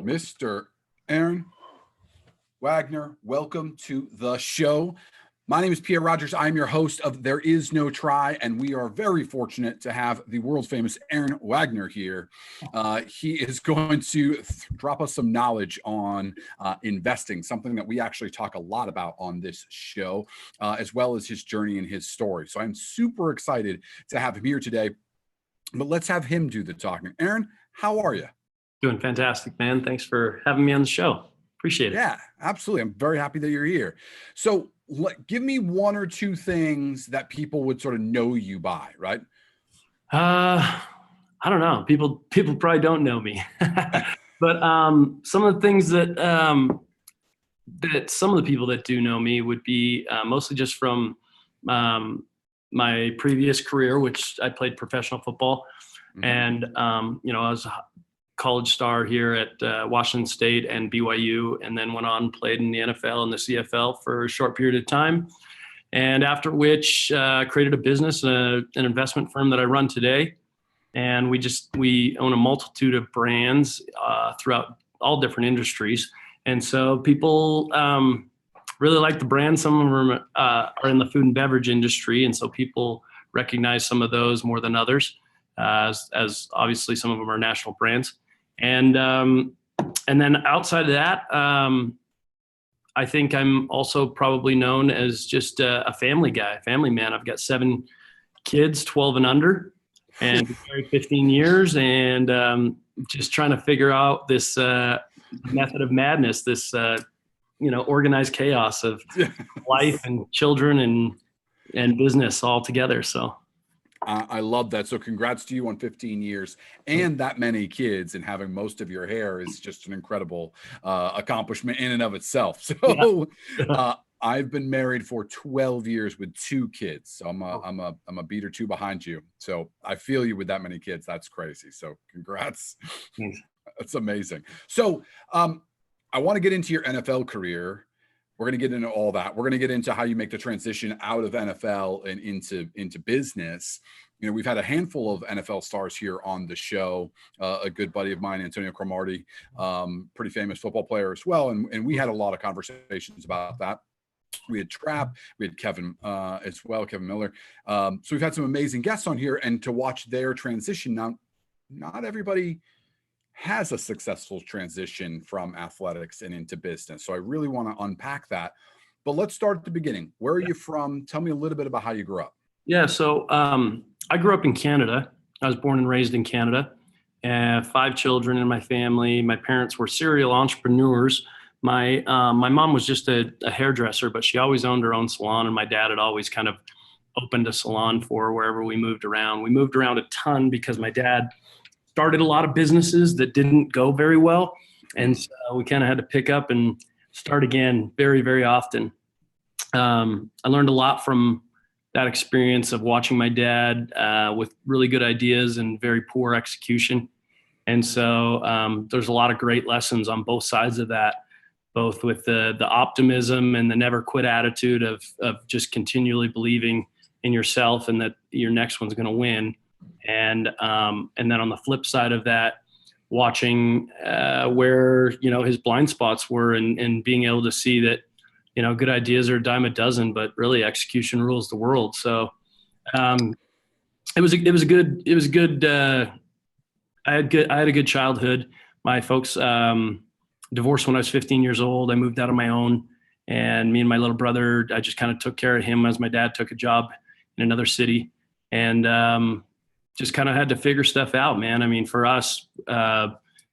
Mr. Aaron Wagner, welcome to the show. My name is Pierre Rogers. I'm your host of There Is No Try, and we are very fortunate to have the world famous Aaron Wagner here. He is going to drop us some knowledge on investing, something that we actually talk a lot about on this show, as well as his journey and his story. So I'm super excited to have him here today, but let's have him do the talking. Aaron, how are you? Doing fantastic, man. Thanks for having me on the show. Appreciate it. Yeah, absolutely. I'm very happy that you're here. So give me one or two things that people would sort of know you by, right? I don't know. People probably don't know me, but some of the things that that some of the people that do know me would be mostly just from my previous career, which I played professional football, and I was a college star here at Washington State and BYU, and then went on and played in the NFL and the CFL for a short period of time. And after which created a business, an investment firm that I run today. And we own a multitude of brands throughout all different industries. And so people really like the brand. Some of them are in the food and beverage industry. And so people recognize some of those more than others, as obviously some of them are national brands. And then outside of that, I think I'm also probably known as just a family guy, family man. I've got 7 kids, 12 and under, and been married 15 years, and just trying to figure out this method of madness, this organized chaos of life and children and business all together. So. I love that. So congrats to you on 15 years and that many kids, and having most of your hair is just an incredible accomplishment in and of itself. So I've been married for 12 years with 2 kids. So I'm a beat or 2 behind you. So I feel you with that many kids. That's crazy. So congrats. Thanks. That's amazing. So I want to get into your NFL career. We're going to get into all that. We're going to get into how you make the transition out of NFL and into business. You know, we've had a handful of NFL stars here on the show. A good buddy of mine, Antonio Cromartie, pretty famous football player as well. And we had a lot of conversations about that. We had Trap, we had Kevin as well, Kevin Miller. So we've had some amazing guests on here, and to watch their transition. Now, not everybody has a successful transition from athletics and into business. So I really want to unpack that. But let's start at the beginning. Where are you from? Tell me a little bit about how you grew up. Yeah, so I grew up in Canada. I was born and raised in Canada. 5 children in my family. My parents were serial entrepreneurs. My mom was just a hairdresser, but she always owned her own salon, and my dad had always kind of opened a salon for her wherever we moved around. We moved around a ton because my dad started a lot of businesses that didn't go very well. And so we kind of had to pick up and start again very, very often. I learned a lot from that experience of watching my dad with really good ideas and very poor execution. And so there's a lot of great lessons on both sides of that, both with the optimism and the never quit attitude of just continually believing in yourself and that your next one's going to win. And then on the flip side of that, watching where his blind spots were, and being able to see that good ideas are a dime a dozen, but really execution rules the world. So it was a good. I had a good childhood. My folks divorced when I was 15 years old. I moved out on my own, and me and my little brother, I just kind of took care of him as my dad took a job in another city, and just kind of had to figure stuff out, man. I mean, for us,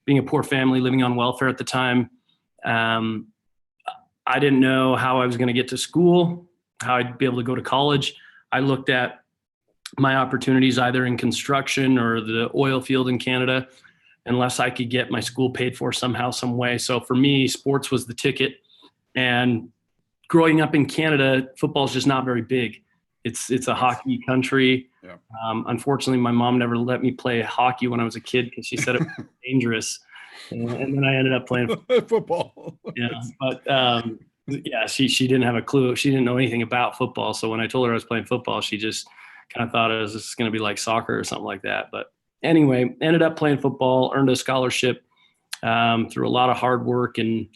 being a poor family, living on welfare at the time, I didn't know how I was going to get to school, how I'd be able to go to college. I looked at my opportunities either in construction or the oil field in Canada, unless I could get my school paid for somehow, some way. So for me, sports was the ticket. And growing up in Canada, football is just not very big. It's a hockey country. Yeah. Unfortunately, my mom never let me play hockey when I was a kid because she said it was dangerous. And then I ended up playing football. Yeah, but she didn't have a clue. She didn't know anything about football. So when I told her I was playing football, she just kind of thought it was going to be like soccer or something like that. But anyway, ended up playing football, earned a scholarship through a lot of hard work and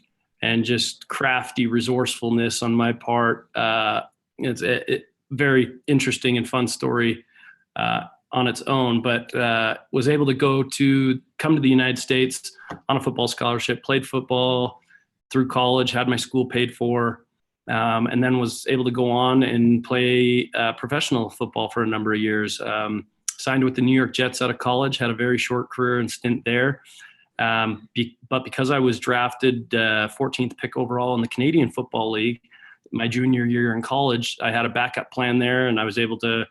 just crafty resourcefulness on my part. It's a very interesting and fun story on its own, but was able to come to the United States on a football scholarship, played football through college, had my school paid for, and then was able to go on and play professional football for a number of years. Signed with the New York Jets out of college, had a very short career and stint there. But because I was drafted 14th pick overall in the Canadian Football League, my junior year in college, I had a backup plan there, and I was able to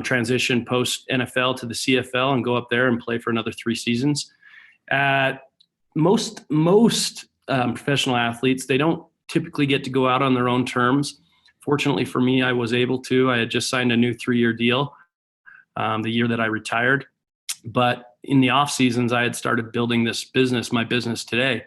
transition post NFL to the CFL and go up there and play for another 3 seasons. Most professional athletes, they don't typically get to go out on their own terms. Fortunately for me, I was able to. I had just signed a new 3-year deal the year that I retired. But in the off seasons, I had started building this business, my business today.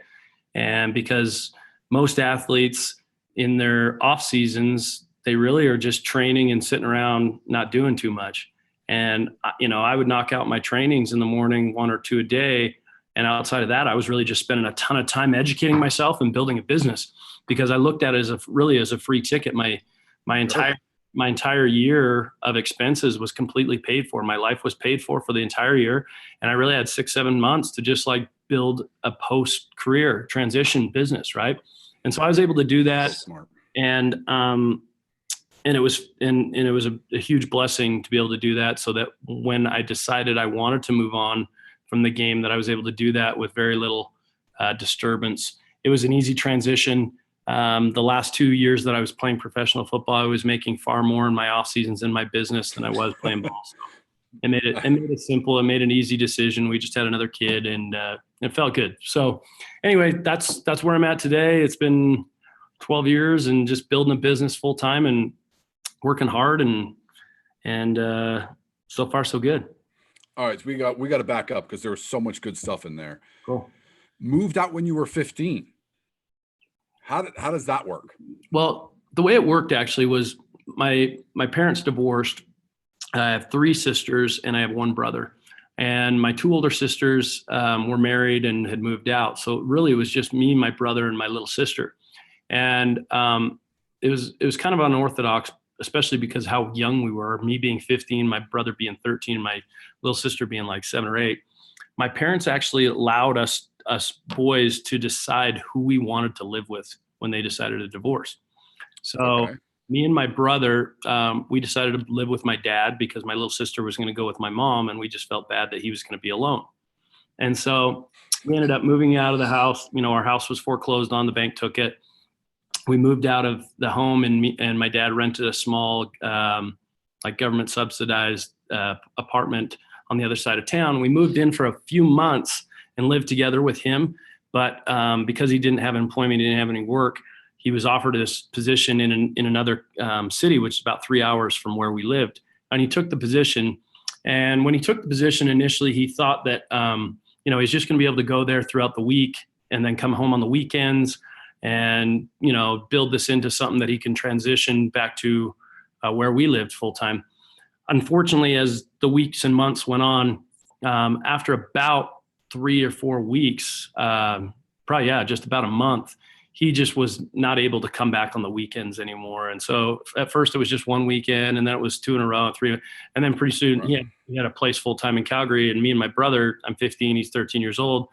And because most athletes in their off seasons, they really are just training and sitting around not doing too much. And, I would knock out my trainings in the morning, 1 or 2 a day. And outside of that, I was really just spending a ton of time educating myself and building a business, because I looked at it as a free ticket. My entire year of expenses was completely paid for. My life was paid for the entire year. And I really had 6-7 months to just build a post-career transition business. Right. And so I was able to do that. Smart. And it was a huge blessing to be able to do that, so that when I decided I wanted to move on from the game, that I was able to do that with very little disturbance. It was an easy transition. The last 2 years that I was playing professional football, I was making far more in my off seasons in my business than I was playing ball. So it made it simple. It made an easy decision. We just had another kid, and it felt good. So anyway, that's where I'm at today. It's been 12 years and just building a business full time and working hard, and so far so good. All right, so we got to back up because there was so much good stuff in there. Cool. Moved out when you were 15. How does that work? Well, the way it worked actually was my parents divorced. I have 3 sisters and I have 1 brother. And my 2 older sisters were married and had moved out. So really it was just me, my brother, and my little sister. And it was kind of unorthodox, especially because how young we were, me being 15, my brother being 13, my little sister being 7 or 8. My parents actually allowed us boys to decide who we wanted to live with when they decided to divorce. So okay. Me and my brother, we decided to live with my dad because my little sister was going to go with my mom, and we just felt bad that he was going to be alone. And so we ended up moving out of the house. Our house was foreclosed on, the bank took it. We moved out of the home, and my dad rented a small, government subsidized apartment on the other side of town. We moved in for a few months and lived together with him. But because he didn't have employment, he didn't have any work, he was offered this position in another city, which is about 3 hours from where we lived. And he took the position. And when he took the position initially, he thought that, he's just going to be able to go there throughout the week and then come home on the weekends and, build this into something that he can transition back to where we lived full time. Unfortunately, as the weeks and months went on, after about 3 or 4 weeks, just about a month, he just was not able to come back on the weekends anymore. And so at first it was just 1 weekend, and then it was 2 in a row, 3. And then pretty soon he had a place full time in Calgary, and me and my brother, I'm 15, he's 13 years old.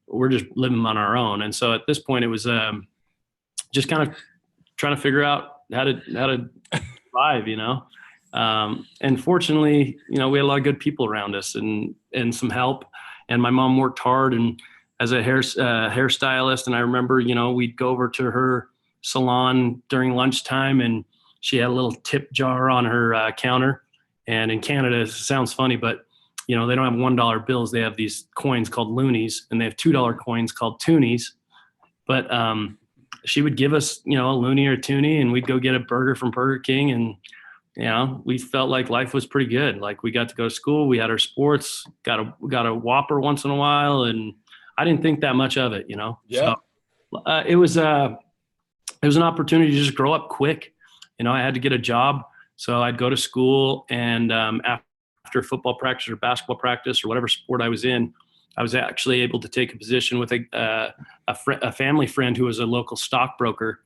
We're just living on our own. And so at this point it was just kind of trying to figure out how to survive, and fortunately, we had a lot of good people around us and some help. And my mom worked hard and as a hairstylist. And I remember, we'd go over to her salon during lunchtime, and she had a little tip jar on her counter. And in Canada, it sounds funny, but they don't have $1 bills. They have these coins called loonies, and they have $2 coins called toonies. But she would give us, a loonie or toonie, and we'd go get a burger from Burger King. And we felt like life was pretty good. Like we got to go to school, we had our sports, got a Whopper once in a while, and I didn't think that much of it, Yeah. So it was an opportunity to just grow up quick. I had to get a job, so I'd go to school, and after football practice or basketball practice or whatever sport I was in, I was actually able to take a position with a family friend who was a local stockbroker.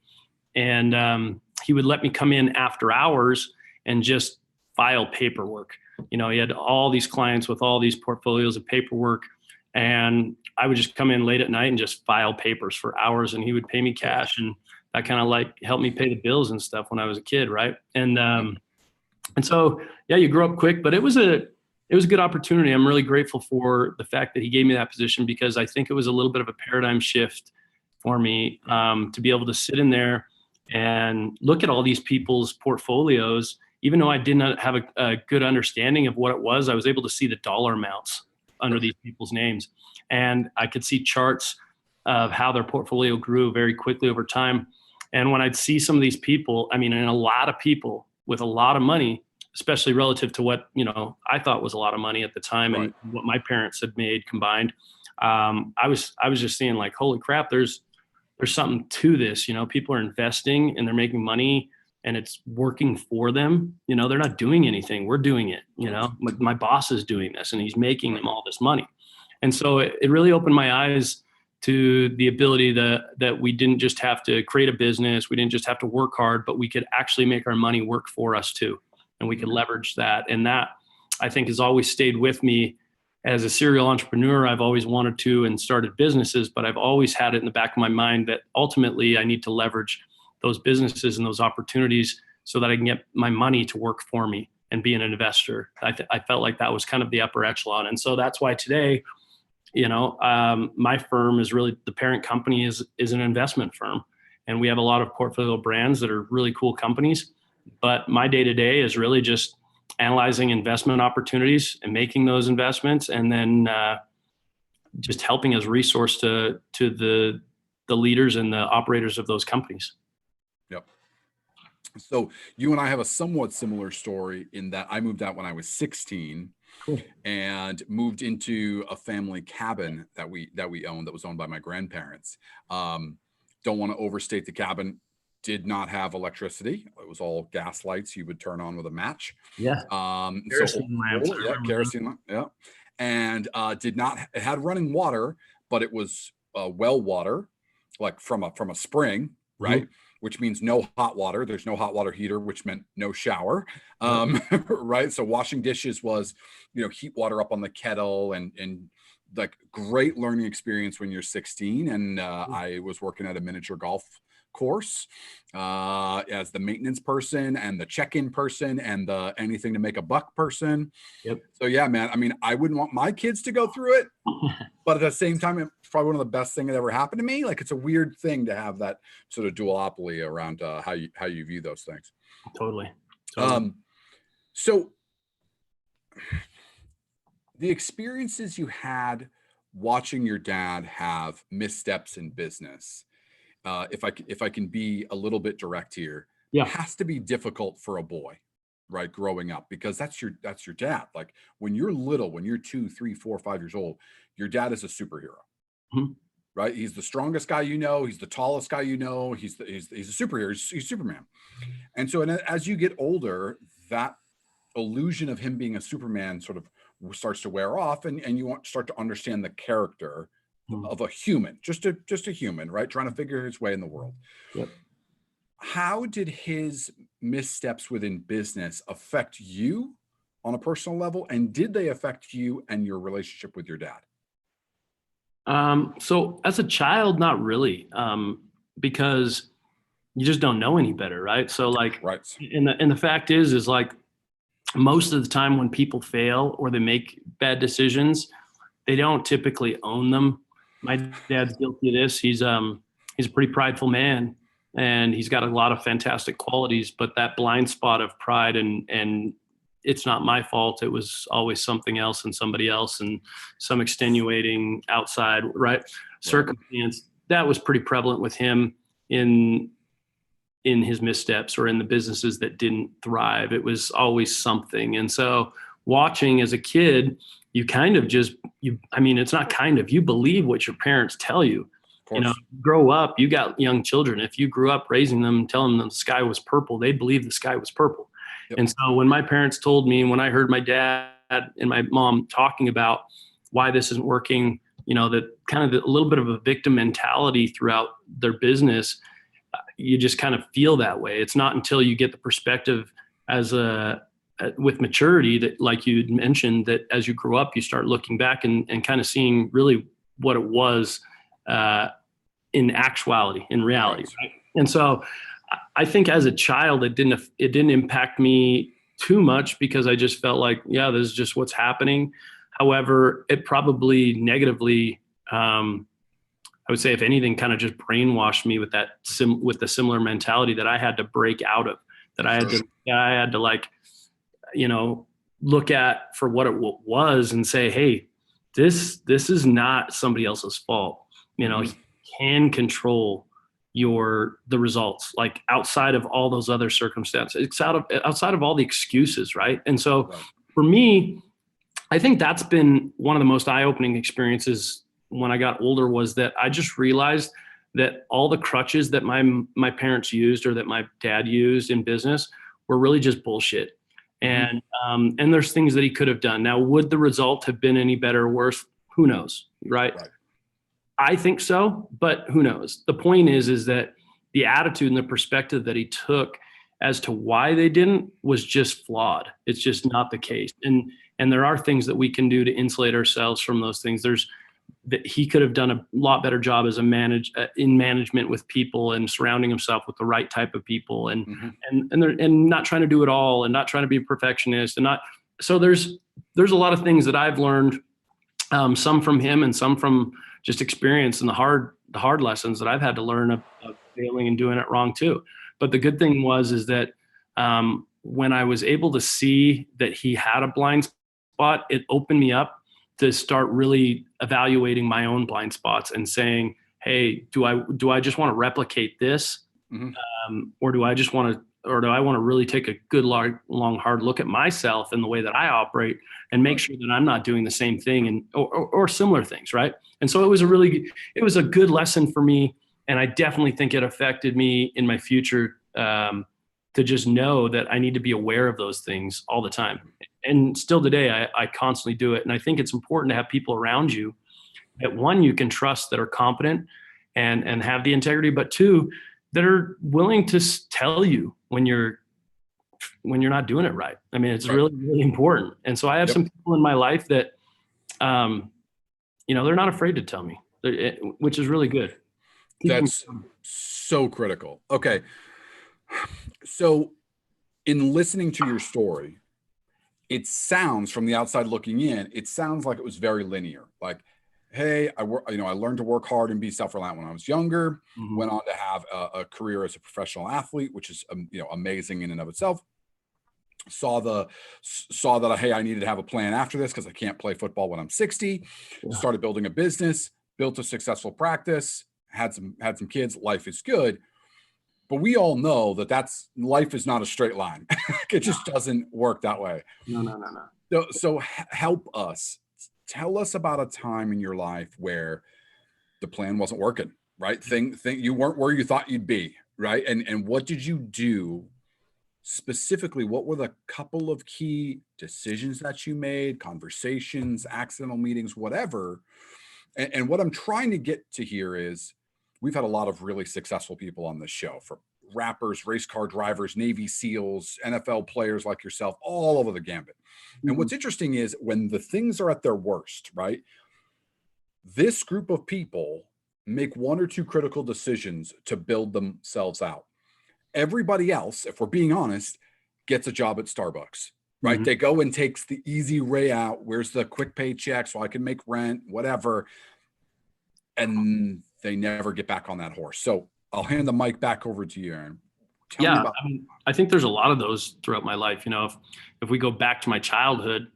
And he would let me come in after hours and just file paperwork. He had all these clients with all these portfolios of paperwork. And I would just come in late at night and just file papers for hours, and he would pay me cash. And that kind of like helped me pay the bills and stuff when I was a kid. Right. And so, yeah, you grow up quick, but it was a good opportunity. I'm really grateful for the fact that he gave me that position, because I think it was a little bit of a paradigm shift for me, to be able to sit in there and look at all these people's portfolios. Even though I did not have a good understanding of what it was, I was able to see the dollar amounts under these people's names. And I could see charts of how their portfolio grew very quickly over time. And when I'd see some of these people, and a lot of people with a lot of money, especially relative to what, I thought was a lot of money at the time, and what my parents had made combined, I was just seeing like, holy crap, there's something to this. People are investing and they're making money, and it's working for them. They're not doing anything. We're doing it. My boss is doing this, and he's making them all this money. And so it really opened my eyes to the ability that we didn't just have to create a business. We didn't just have to work hard, but we could actually make our money work for us too. And we could leverage that. And that, I think, has always stayed with me. As a serial entrepreneur, I've always wanted to and started businesses, but I've always had it in the back of my mind that ultimately I need to leverage those businesses and those opportunities so that I can get my money to work for me and be an investor. I felt like that was kind of the upper echelon. And so that's why today, my firm is really, the parent company is an investment firm. And we have a lot of portfolio brands that are really cool companies. But my day-to-day is really just analyzing investment opportunities and making those investments, and then just helping as resource to the leaders and the operators of those companies. Yep. So you and I have a somewhat similar story in that I moved out when I was 16. Cool. And moved into a family cabin that we owned, that was owned by my grandparents. Don't want to overstate the cabin. Did not have electricity. It was all gas lights you would turn on with a match. Yeah. Kerosene lamps. Yeah, kerosene lamp. Yeah. And it had running water, but it was well water, like from a spring, right? Mm-hmm. Which means no hot water. There's no hot water heater, which meant no shower. Right. So washing dishes was, heat water up on the kettle, and like great learning experience when you're 16. And I was working at a miniature golf course as the maintenance person and the check-in person and the anything to make a buck person. Yep. So yeah, man, I wouldn't want my kids to go through it, but at the same time, it's probably one of the best things that ever happened to me. Like, it's a weird thing to have that sort of duopoly around how you view those things. Totally. So the experiences you had watching your dad have missteps in business, if I can be a little bit direct here, it has to be difficult for a boy, right, growing up, because that's your dad. Like, when you're little, when you're 2, 3, 4, 5 years old, your dad is a superhero. Mm-hmm. Right? He's the strongest guy you know. He's the tallest guy you know. He's a superhero. He's Superman. And so, as you get older, that illusion of him being a Superman sort of starts to wear off, and you start to understand the character of a human, just a human, right? Trying to figure his way in the world. Yep. How did his missteps within business affect you on a personal level? And did they affect you and your relationship with your dad? So as a child, not really, because you just don't know any better. Right. So like, right. And the fact is like, most of the time when people fail or they make bad decisions, they don't typically own them. My dad's guilty of this. He's a pretty prideful man, and he's got a lot of fantastic qualities, but that blind spot of pride and it's not my fault. It was always something else and somebody else and some extenuating outside circumstance that was pretty prevalent with him in his missteps or in the businesses that didn't thrive. It was always something. And so watching as a kid, you kind of it's not kind of, you believe what your parents tell you. Grow up, you got young children. If you grew up raising them, telling them the sky was purple, they believe the sky was purple. Yep. And so when my parents told me, when I heard my dad and my mom talking about why this isn't working, that kind of a little bit of a victim mentality throughout their business. You just kind of feel that way. It's not until you get the perspective with maturity that, like you mentioned, that as you grow up, you start looking back and kind of seeing really what it was in actuality, in reality. Right? And so I think as a child, it didn't impact me too much because I just felt like, yeah, this is just what's happening. However, it probably negatively, I would say, if anything, kind of just brainwashed me with with the similar mentality that I had to break out of, that I had to like, look at for what it was and say, hey, this is not somebody else's fault. You can control the results, like outside of all those other circumstances, it's outside of all the excuses. Right. And so for me, I think that's been one of the most eye-opening experiences when I got older, was that I just realized that all the crutches that my parents used or that my dad used in business were really just bullshit. And there's things that he could have done. Now, would the result have been any better or worse? Who knows? Right. I think so, but who knows? The point is that the attitude and the perspective that he took as to why they didn't was just flawed. It's just not the case. And there are things that we can do to insulate ourselves from those things. That he could have done a lot better job as in management with people and surrounding himself with the right type of people and not trying to do it all and not trying to be a perfectionist so there's a lot of things that I've learned, some from him and some from just experience and the hard lessons that I've had to learn of failing and doing it wrong too. But the good thing is that when I was able to see that he had a blind spot, it opened me up to start really evaluating my own blind spots and saying, hey, do I just want to replicate this? Or do I want to really take a good, long, hard look at myself and the way that I operate and make sure that I'm not doing the same thing or similar things. Right. And so it was a good lesson for me. And I definitely think it affected me in my future, to just know that I need to be aware of those things all the time. And still today, I constantly do it. And I think it's important to have people around you that, one, you can trust, that are competent and have the integrity, but two, that are willing to tell you when you're not doing it right. I mean, it's really, really important. And so I have some people in my life that, they're not afraid to tell me, which is really good. That's so critical. Okay. So in listening to your story, it sounds, from the outside looking in, it sounds like it was very linear. Like, hey, I learned to work hard and be self-reliant when I was younger, went on to have a career as a professional athlete, which is, amazing in and of itself. Saw that, hey, I needed to have a plan after this because I can't play football when I'm 60. Started building a business, built a successful practice, had some kids. Life is good. But we all know that life is not a straight line. It just doesn't work that way. No. So help us. Tell us about a time in your life where the plan wasn't working, right? You weren't where you thought you'd be, right? And what did you do specifically? What were the couple of key decisions that you made, conversations, accidental meetings, whatever? And what I'm trying to get to here is, we've had a lot of really successful people on this show, from rappers, race car drivers, Navy SEALs, NFL players like yourself, all over the gambit. And what's interesting is, when the things are at their worst, right, this group of people make one or two critical decisions to build themselves out. Everybody else, if we're being honest, gets a job at Starbucks, right? They go and takes the easy way out. Where's the quick paycheck so I can make rent, whatever. And they never get back on that horse. So I'll hand the mic back over to you, Aaron. Tell me about. I think there's a lot of those throughout my life. If we go back to my childhood,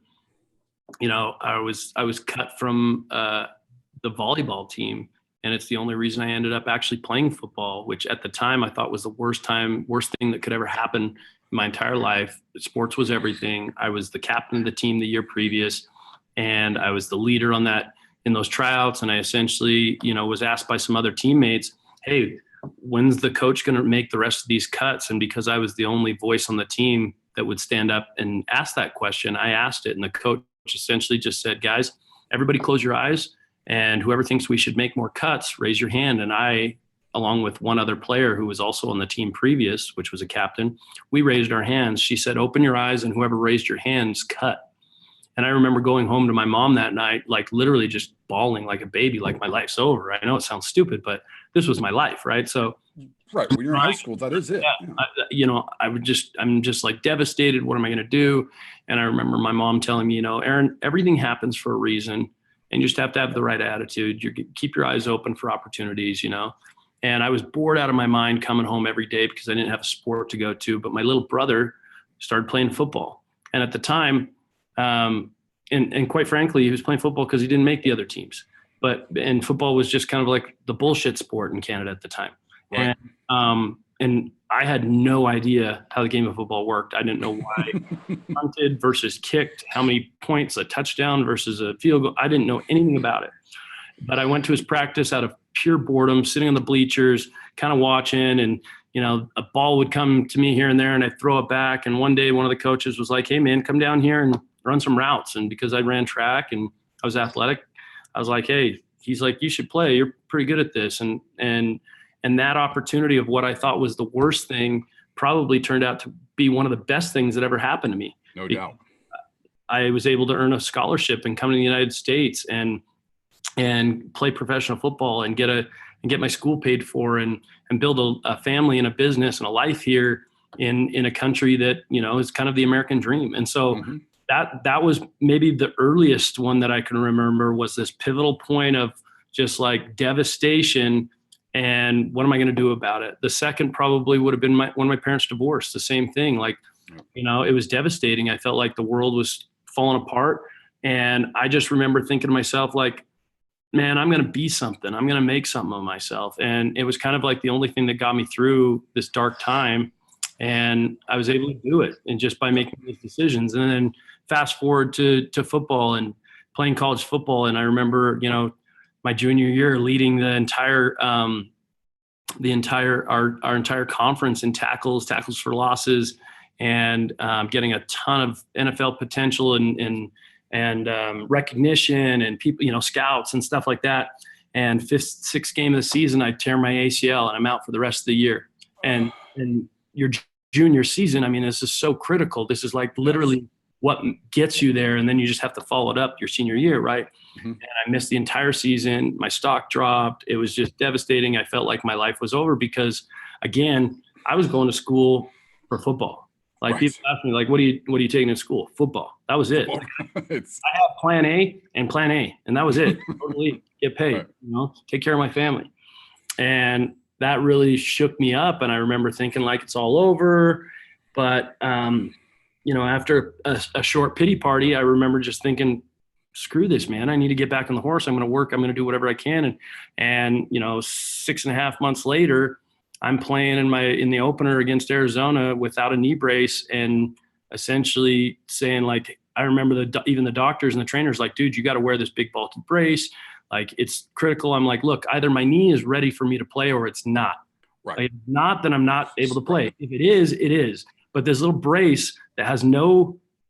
I was cut from the volleyball team, and it's the only reason I ended up actually playing football, which at the time I thought was the worst thing that could ever happen in my entire life. Sports was everything. I was the captain of the team the year previous, and I was the leader in those tryouts. And I essentially, was asked by some other teammates, hey, when's the coach going to make the rest of these cuts? And because I was the only voice on the team that would stand up and ask that question, I asked it. And the coach essentially just said, guys, everybody close your eyes, and whoever thinks we should make more cuts, raise your hand. And I, along with one other player who was also on the team previous, which was a captain, we raised our hands. She said, open your eyes, and whoever raised your hands, cut. And I remember going home to my mom that night, like literally just bawling like a baby, like my life's over. I know it sounds stupid, but this was my life, right? So right, when you're in high school, that is it. Yeah. I'm just like devastated. What am I going to do? And I remember my mom telling me, Aaron, everything happens for a reason, and you just have to have the right attitude. Keep your eyes open for opportunities, And I was bored out of my mind coming home every day because I didn't have a sport to go to. But my little brother started playing football, and at the time, and quite frankly, he was playing football because he didn't make the other teams. And football was just kind of like the bullshit sport in Canada at the time. Right. And I had no idea how the game of football worked. I didn't know why punted versus kicked, how many points a touchdown versus a field goal. I didn't know anything about it. But I went to his practice out of pure boredom, sitting on the bleachers, kind of watching, and a ball would come to me here and there, and I'd throw it back. And one day, one of the coaches was like, "Hey, man, come down here and run some routes." And because I ran track and I was athletic, I was like, "Hey," he's like, "You should play. You're pretty good at this." And that opportunity of what I thought was the worst thing probably turned out to be one of the best things that ever happened to me. No doubt. I was able to earn a scholarship and come to the United States and play professional football and get my school paid for and build a family and a business and a life here in a country that, is kind of the American dream. And so that was maybe the earliest one that I can remember, was this pivotal point of just like devastation. And what am I going to do about it? The second probably would have been when my parents divorced. The same thing. Like, it was devastating. I felt like the world was falling apart. And I just remember thinking to myself, like, man, I'm going to be something. I'm going to make something of myself. And it was kind of like the only thing that got me through this dark time. And I was able to do it, and just by making these decisions. And then fast forward to football and playing college football. And I remember, my junior year leading our entire conference in tackles for losses, and getting a ton of NFL potential and recognition and people, scouts and stuff like that. And sixth game of the season, I tear my ACL and I'm out for the rest of the year. And your junior season, I mean, this is so critical. This is like literally what gets you there. And then you just have to follow it up your senior year. Right. Mm-hmm. And I missed the entire season. My stock dropped. It was just devastating. I felt like my life was over because, again, I was going to school for football. Like people ask me, like, what are you taking in school? Football. That was it. I have plan A, and that was it. Totally get paid, take care of my family. And that really shook me up. And I remember thinking like it's all over. But, after a short pity party, I remember just thinking, screw this, man. I need to get back on the horse. I'm going to work. I'm going to do whatever I can. And 6.5 months later, I'm playing in the opener against Arizona without a knee brace, and essentially saying, like, I remember even the doctors and the trainers like, dude, you got to wear this big bulky brace. Like, it's critical. I'm like, look, either my knee is ready for me to play or it's not. Right. Like, if not, then I'm not able to play. If it is, it is. But this little brace that has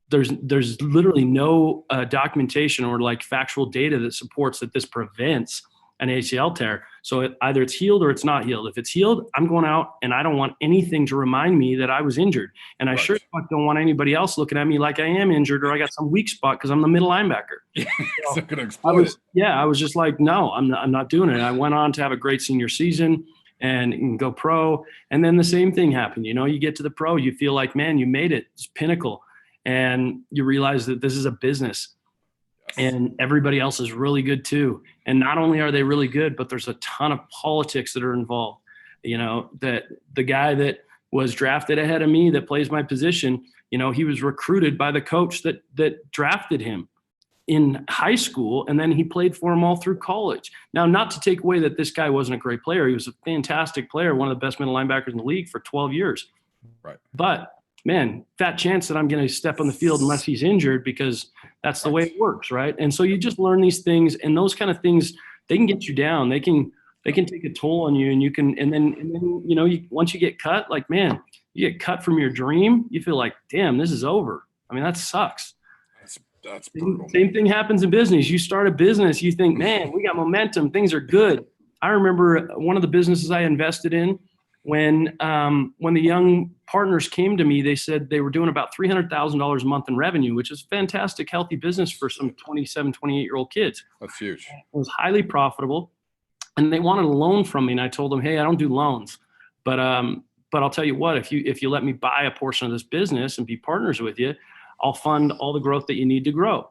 there's literally no documentation or like factual data that supports that this prevents an ACL tear. So either it's healed or it's not healed. If it's healed, I'm going out, and I don't want anything to remind me that I was injured. And I sure don't want anybody else looking at me like I am injured or I got some weak spot because I'm the middle linebacker. So gonna exploit it. I was just like, no, I'm not doing it. I went on to have a great senior season and go pro. And then the same thing happened. You get to the pro, you feel like, man, you made it. It's pinnacle. And you realize that this is a business. And everybody else is really good too. And not only are they really good, but there's a ton of politics that are involved. That the guy that was drafted ahead of me that plays my position, he was recruited by the coach that drafted him in high school. And then he played for him all through college. Now, not to take away that this guy wasn't a great player. He was a fantastic player, one of the best middle linebackers in the league for 12 years. Right. But man, fat chance that I'm going to step on the field unless he's injured, because that's the way it works, right? And so you just learn these things, and those kind of things, they can get you down. They can take a toll on you, and then once you get cut, like, man, you get cut from your dream, you feel like, damn, this is over. I mean, that sucks. That's brutal. Same thing happens in business. You start a business, you think, man, we got momentum, things are good. I remember one of the businesses I invested in when the young partners came to me, they said they were doing about $300,000 a month in revenue, which is fantastic, healthy business for some 27, 28-year-old kids. That's huge. It was highly profitable. And they wanted a loan from me. And I told them, hey, I don't do loans. But I'll tell you what, if you let me buy a portion of this business and be partners with you, I'll fund all the growth that you need to grow.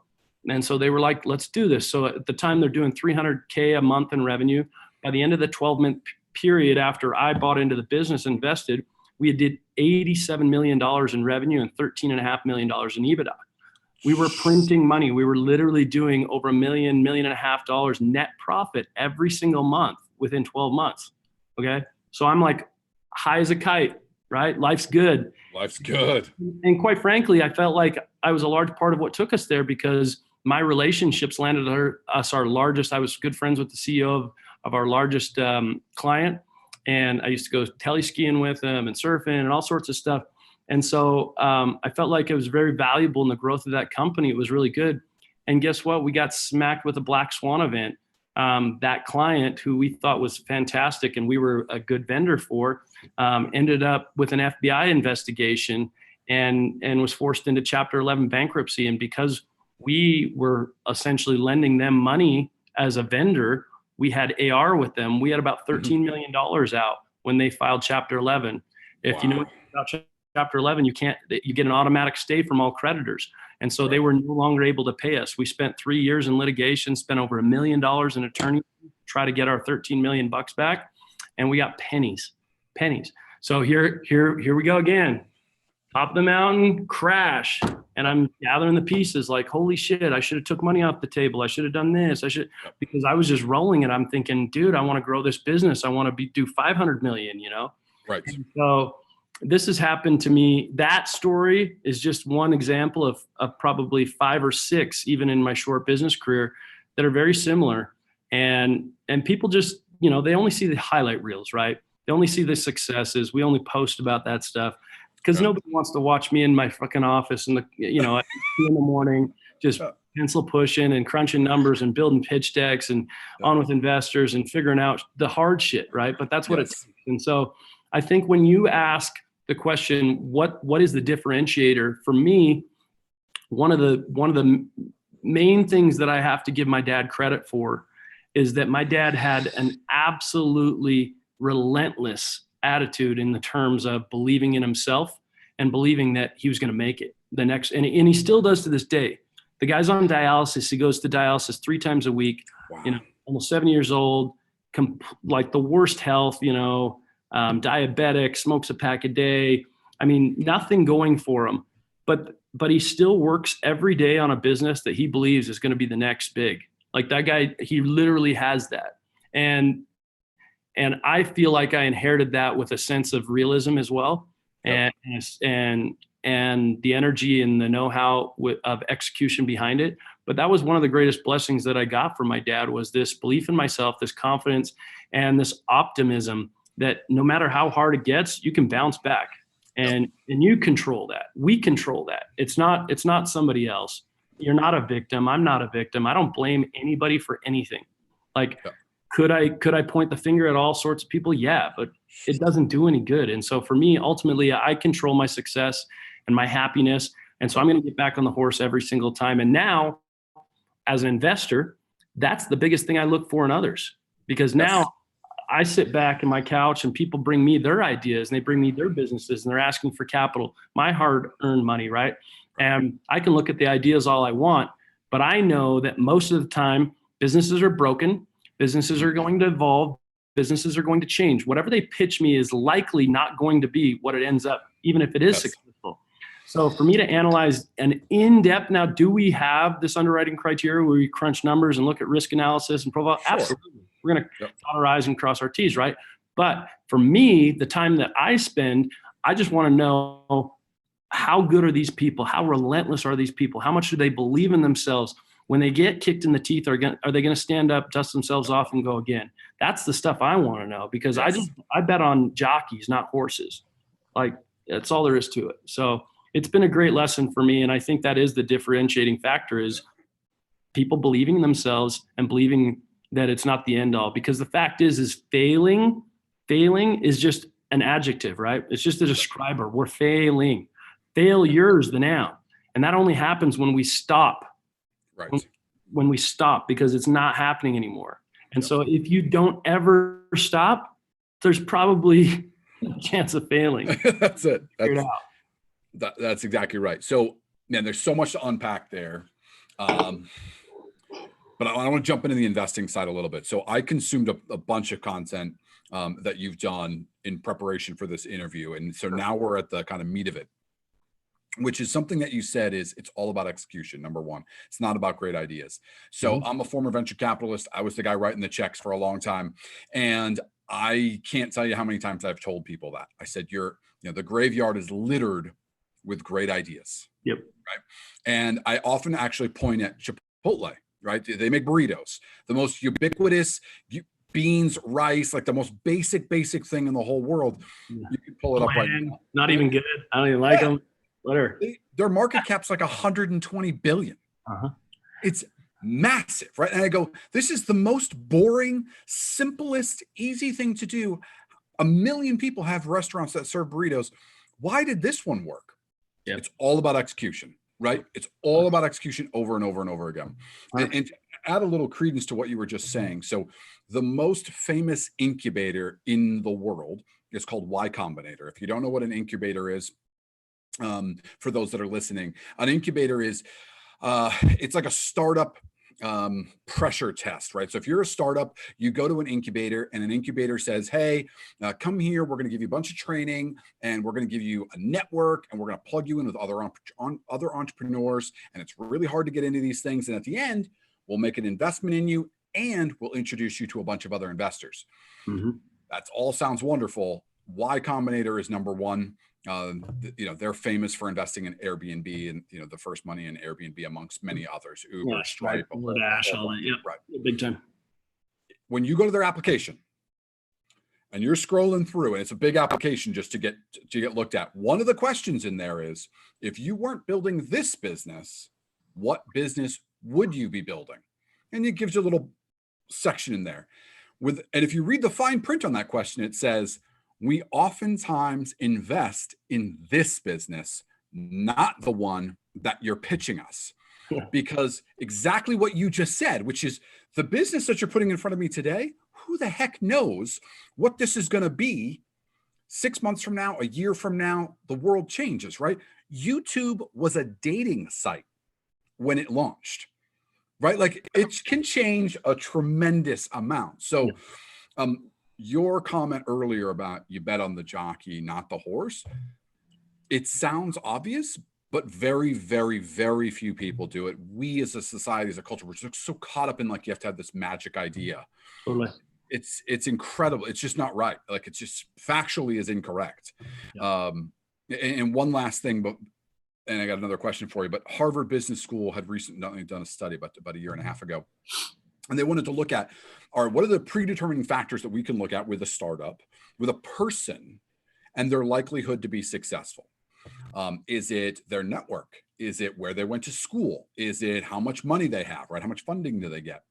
And so they were like, let's do this. So at the time they're doing $300K a month in revenue. By the end of the 12-month period after I bought into the business, invested, we did $87 million in revenue and $13.5 million in EBITDA. We were printing money. We were literally doing over $1 million, $1.5 million net profit every single month within 12 months. Okay. So I'm like high as a kite, right? Life's good. Life's good. And quite frankly, I felt like I was a large part of what took us there because my relationships landed us our largest. I was good friends with the CEO of our largest client. And I used to go teleskiing with him and surfing and all sorts of stuff. And so I felt like it was very valuable in the growth of that company. It was really good. And guess what? We got smacked with a black swan event. That client who we thought was fantastic and we were a good vendor for ended up with an FBI investigation and was forced into Chapter 11 bankruptcy. And because we were essentially lending them money as a vendor, we had AR with them. We had about $13 million out when they filed Chapter 11. If you know about Chapter 11, you get an automatic stay from all creditors. And so they were no longer able to pay us. We spent 3 years in litigation, spent over $1 million in attorney to try to get our 13 million bucks back. And we got pennies. So here we go again. Top of the mountain, crash. And I'm gathering the pieces like, holy shit, I should have took money off the table. I should have done this. Because I was just rolling it. I'm thinking, dude, I want to grow this business. I want to do 500 million, Right. And so this has happened to me. That story is just one example of probably 5 or 6, even in my short business career, that are very similar. And people just, they only see the highlight reels, right? They only see the successes. We only post about that stuff because nobody wants to watch me in my fucking office at 2 in the morning, just pencil pushing and crunching numbers and building pitch decks and on with investors and figuring out the hard shit, right? But that's what it takes. And so I think when you ask the question, what is the differentiator? For me, one of the main things that I have to give my dad credit for is that my dad had an absolutely relentless attitude in the terms of believing in himself and believing that he was going to make it and he still does to this day. The guy's on dialysis. He goes to dialysis 3 times a week, almost 7 years old, like the worst health, diabetic, smokes a pack a day. I mean, nothing going for him, but he still works every day on a business that he believes is going to be the next big. Like that guy, he literally has that. And I feel like I inherited that with a sense of realism as well. And the energy and the know-how of execution behind it. But that was one of the greatest blessings that I got from my dad was this belief in myself, this confidence, and this optimism that no matter how hard it gets, you can bounce back and you control that. We control that. It's not somebody else. You're not a victim. I'm not a victim. I don't blame anybody for anything. Could I point the finger at all sorts of people? Yeah, but it doesn't do any good. And so for me, ultimately, I control my success and my happiness. And so I'm going to get back on the horse every single time. And now, as an investor, that's the biggest thing I look for in others. Because now I sit back in my couch and people bring me their ideas and they bring me their businesses and they're asking for capital, my hard-earned money, right? And I can look at the ideas all I want, but I know that most of the time businesses are broken. Businesses are going to evolve. Businesses are going to change. Whatever they pitch me is likely not going to be what it ends up, even if it is successful. So for me to analyze an in-depth, now, do we have this underwriting criteria where we crunch numbers and look at risk analysis and profile? Sure. Absolutely. We're going to dot our I's and cross our T's, right? But for me, the time that I spend, I just want to know how good are these people? How relentless are these people? How much do they believe in themselves? When they get kicked in the teeth, are they going to stand up, dust themselves off, and go again? That's the stuff I want to know because I bet on jockeys, not horses. Like that's all there is to it. So it's been a great lesson for me. And I think that is the differentiating factor, is people believing in themselves and believing that it's not the end all. Because the fact is failing is just an adjective, right? It's just a describer. We're failing. Failure's the noun. And that only happens when we stop. Right. When we stop, because it's not happening anymore. And so if you don't ever stop, there's probably a chance of failing. That's it. That's exactly right. So, man, there's so much to unpack there. But I want to jump into the investing side a little bit. So I consumed a bunch of content that you've done in preparation for this interview. And so now we're at the kind of meat of it, which is something that you said is it's all about execution. Number one, it's not about great ideas. So I'm a former venture capitalist. I was the guy writing the checks for a long time. And I can't tell you how many times I've told people that. I said, the graveyard is littered with great ideas. Yep. Right. And I often actually point at Chipotle, right? They make burritos, the most ubiquitous beans, rice, like the most basic thing in the whole world. You can pull it up right now. Not even good. I don't even like them. Whatever. Their market cap's like 120 billion. It's massive, right? And I go, this is the most boring, simplest, easy thing to do. 1 million people have restaurants that serve burritos. Why did this one work? Yep. It's all about execution, right? It's all about execution over and over and over again. And to add a little credence to what you were just saying. So the most famous incubator in the world is called Y Combinator. If you don't know what an incubator is, for those that are listening, an incubator is, it's like a startup pressure test, right? So if you're a startup, you go to an incubator and an incubator says, hey, come here, we're going to give you a bunch of training and we're going to give you a network and we're going to plug you in with other entrepreneurs. And it's really hard to get into these things. And at the end, we'll make an investment in you and we'll introduce you to a bunch of other investors. That all sounds wonderful. Y Combinator is number one. They're famous for investing in Airbnb and, the first money in Airbnb amongst many others, Uber, Stripe, DoorDash, all that. Yep. Right. Big time. When you go to their application and you're scrolling through, and it's a big application just to get looked at, one of the questions in there is, if you weren't building this business, what business would you be building? And it gives you a little section in there and if you read the fine print on that question, it says, we oftentimes invest in this business, not the one that you're pitching us. Because exactly what you just said, which is the business that you're putting in front of me today, who the heck knows what this is going to be 6 months from now, a year from now? The world changes, right? YouTube was a dating site when it launched, right? Like it can change a tremendous amount. So, your comment earlier about you bet on the jockey, not the horse. It sounds obvious, but very, very, very few people do it. We as a society, as a culture, we're just so caught up in like, you have to have this magic idea. Totally. It's incredible. It's just not right. Like it's just factually is incorrect. And one last thing, and I got another question for you, but Harvard Business School had recently done a study about a year and a half ago. And they wanted to look at, what are the predetermining factors that we can look at with a startup, with a person, and their likelihood to be successful? Is it their network? Is it where they went to school? Is it how much money they have, right? How much funding do they get?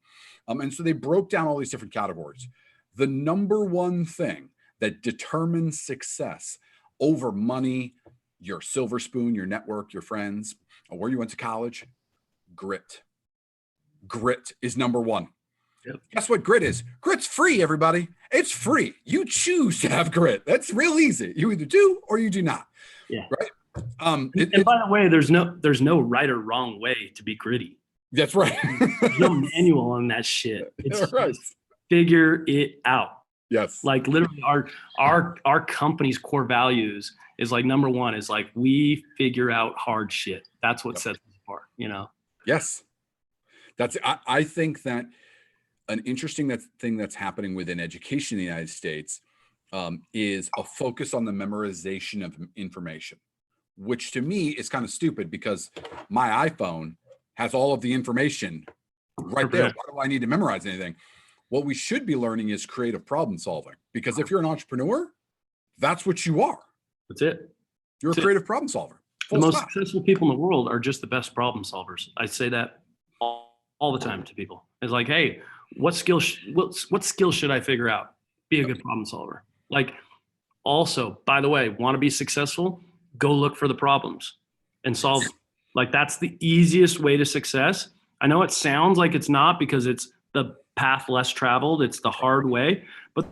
And so they broke down all these different categories. The number one thing that determines success over money, your silver spoon, your network, your friends, or where you went to college, grit. Grit is number one. Yep. Guess what grit is? Grit's free, everybody. It's free. You choose to have grit. That's real easy. You either do or you do not. Yeah. Right. And by the way, there's no right or wrong way to be gritty. That's right. There's no manual on that shit. It's right. Figure it out. Yes. Like literally our company's core values is like, number one is like, we figure out hard shit. That's what sets us apart, Yes. I think that an interesting thing that's happening within education in the United States is a focus on the memorization of information, which to me is kind of stupid because my iPhone has all of the information right there. Why do I need to memorize anything? What we should be learning is creative problem solving, because if you're an entrepreneur, that's what you are. That's it. You're a creative problem solver. The most successful people in the world are just the best problem solvers. I say that all the time to people. It's like, hey, what skill should I figure out? Be a good problem solver. Like, also, by the way, want to be successful? Go look for the problems and solve them. Like, that's the easiest way to success. I know it sounds like it's not, because it's the path less traveled. It's the hard way, but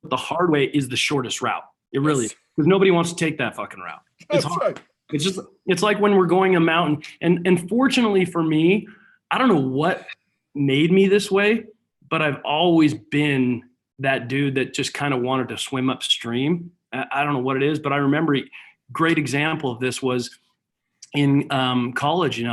the hard way is the shortest route. It really is, because nobody wants to take that fucking route. It's hard. Right. It's like when we're going a mountain, and fortunately for me, I don't know what made me this way, but I've always been that dude that just kind of wanted to swim upstream. I don't know what it is, but I remember great example of this was in college.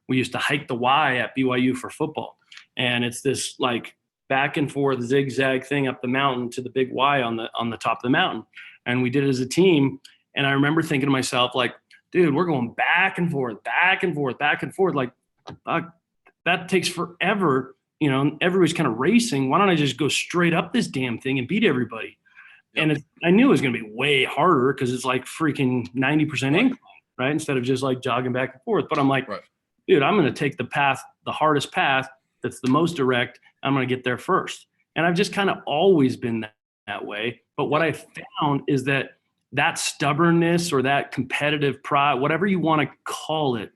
We used to hike the Y at BYU for football, and it's this like back and forth zigzag thing up the mountain to the big Y on the top of the mountain. And we did it as a team. And I remember thinking to myself, like, dude, we're going back and forth, back and forth, back and forth. Like, that takes forever. Everybody's kind of racing. Why don't I just go straight up this damn thing and beat everybody? Yep. And I knew it was going to be way harder, because it's like freaking 90% incline, right? Instead of just like jogging back and forth. But I'm like, dude, I'm going to take the hardest path that's the most direct. I'm going to get there first. And I've just kind of always been that way. But what I found is that stubbornness, or that competitive pride, whatever you want to call it,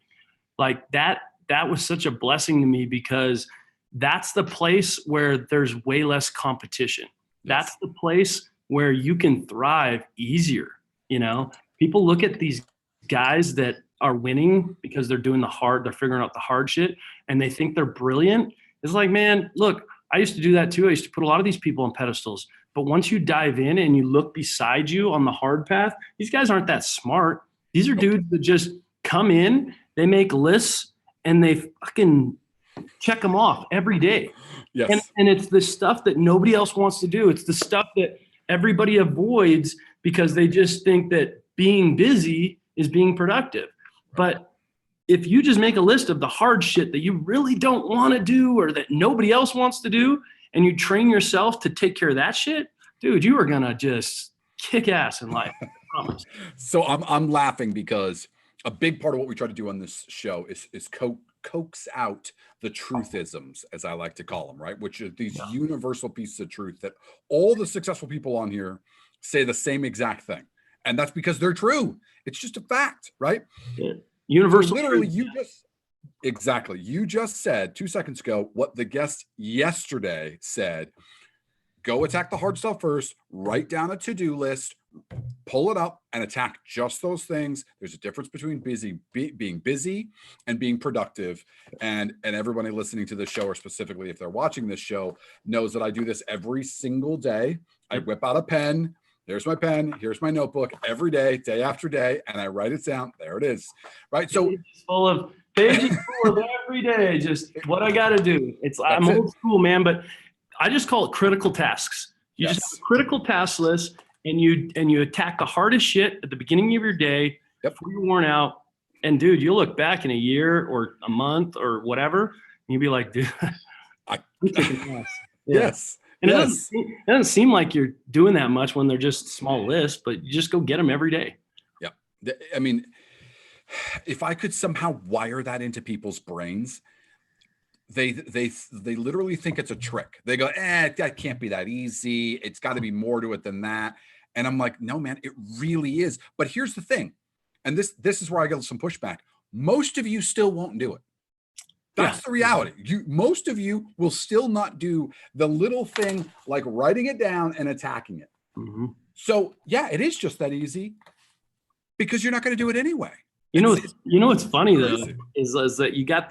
like that was such a blessing to me, because that's the place where there's way less competition. Yes. That's the place where you can thrive easier. People look at these guys that are winning because they're doing they're figuring out the hard shit, and they think they're brilliant. It's like, man, look, I used to do that too. I used to put a lot of these people on pedestals. But once you dive in and you look beside you on the hard path, these guys aren't that smart. These are dudes that just come in, they make lists, and they fucking check them off every day. Yes. And it's the stuff that nobody else wants to do. It's the stuff that everybody avoids, because they just think that being busy is being productive. But if you just make a list of the hard shit that you really don't want to do, or that nobody else wants to do, and you train yourself to take care of that shit, dude, you are going to just kick ass in life. I promise. So I'm laughing, because a big part of what we try to do on this show is coax out the truthisms, as I like to call them, right? Which are these universal pieces of truth that all the successful people on here say the same exact thing. And that's because they're true. It's just a fact, right? Yeah. Universal. So literally, you just said 2 seconds ago what the guest yesterday said. Go attack the hard stuff first, write down a to-do list, pull it up, and attack just those things. There's a difference between being busy and being productive. And everybody listening to this show, or specifically if they're watching this show, knows that I do this every single day. I whip out a pen. There's my pen. Here's my notebook every day, day after day, and I write it down. There it is. Right. So full of pages full of every day, just what I got to do. I'm old school, man, but I just call it critical tasks. You just have a critical task list, and you attack the hardest shit at the beginning of your day before you're worn out. And dude, you'll look back in a year or a month or whatever, and you'll be like, dude, I'm kicking ass. Yes. And it doesn't seem like you're doing that much when they're just small lists, but you just go get them every day. Yeah. I mean, if I could somehow wire that into people's brains, they literally think it's a trick. They go, that can't be that easy. It's got to be more to it than that. And I'm like, no, man, it really is. But here's the thing. And this is where I get some pushback. Most of you still won't do it. That's the reality. Most of you will still not do the little thing like writing it down and attacking it. Mm-hmm. So it is just that easy, because you're not going to do it anyway. What's funny though is that you got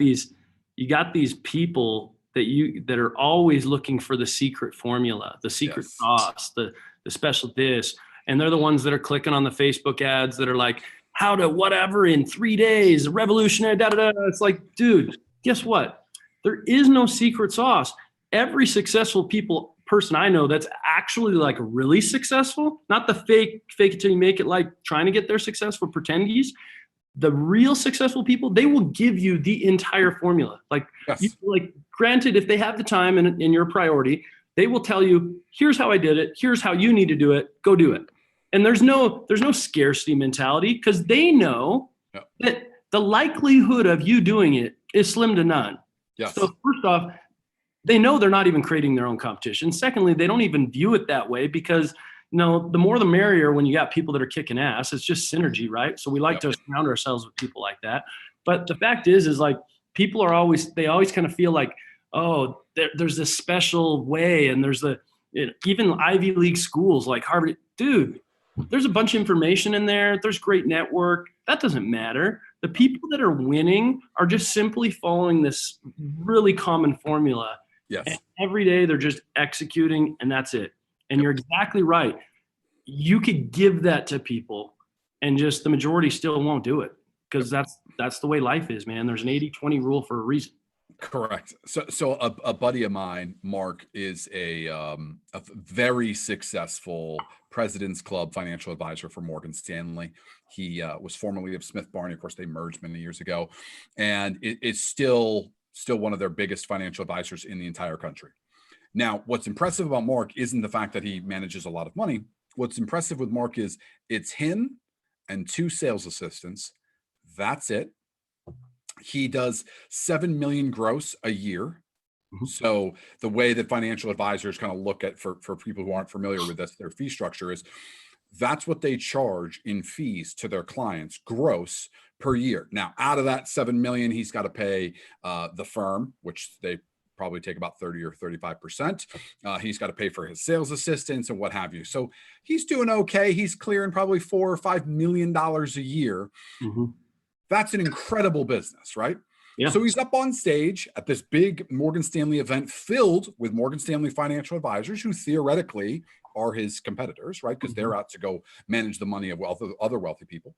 these people that are always looking for the secret formula, the secret sauce, the special this, and they're the ones that are clicking on the Facebook ads that are like, how to whatever in 3 days, revolutionary, da da da. It's like, dude, guess what? There is no secret sauce. Every successful person I know that's actually like really successful, not the fake it till you make it, like trying to get their successful pretendies. The real successful people, they will give you the entire formula. Granted, if they have the time and you're a priority, they will tell you, here's how I did it. Here's how you need to do it. Go do it. And there's no scarcity mentality, because they know Yeah. The likelihood of you doing it is slim to none. Yes. So first off, they know they're not even creating their own competition. Secondly, they don't even view it that way because, the more the merrier when you got people that are kicking ass. It's just synergy, right? So we like to surround ourselves with people like that. But the fact is like people they always kind of feel like, oh, there's this special way, and there's even Ivy League schools like Harvard. Dude, there's a bunch of information in there. There's great network. That doesn't matter. The people that are winning are just simply following this really common formula. Yes. And every day they're just executing, and that's it. And you're exactly right. You could give that to people, and just the majority still won't do it because that's the way life is, man. There's an 80-20 rule for a reason. Correct. So a buddy of mine, Mark, is a very successful President's Club financial advisor for Morgan Stanley. He was formerly of Smith Barney. Of course, they merged many years ago, and it's still one of their biggest financial advisors in the entire country. Now, what's impressive about Mark isn't the fact that he manages a lot of money. What's impressive with Mark is it's him and 2 sales assistants. That's it. He does 7 million gross a year. Mm-hmm. So the way that financial advisors kind of look at, for people who aren't familiar with this, their fee structure is that's what they charge in fees to their clients gross per year. Now, out of that 7 million, he's got to pay the firm, which they probably take about 30 or 35%. He's got to pay for his sales assistants and what have you. So he's doing okay. He's clearing probably $4 or $5 million a year. Mm-hmm. That's an incredible business, right? Yeah. So he's up on stage at this big Morgan Stanley event filled with Morgan Stanley financial advisors who theoretically are his competitors, right? Because they're out to go manage the money of other wealthy people.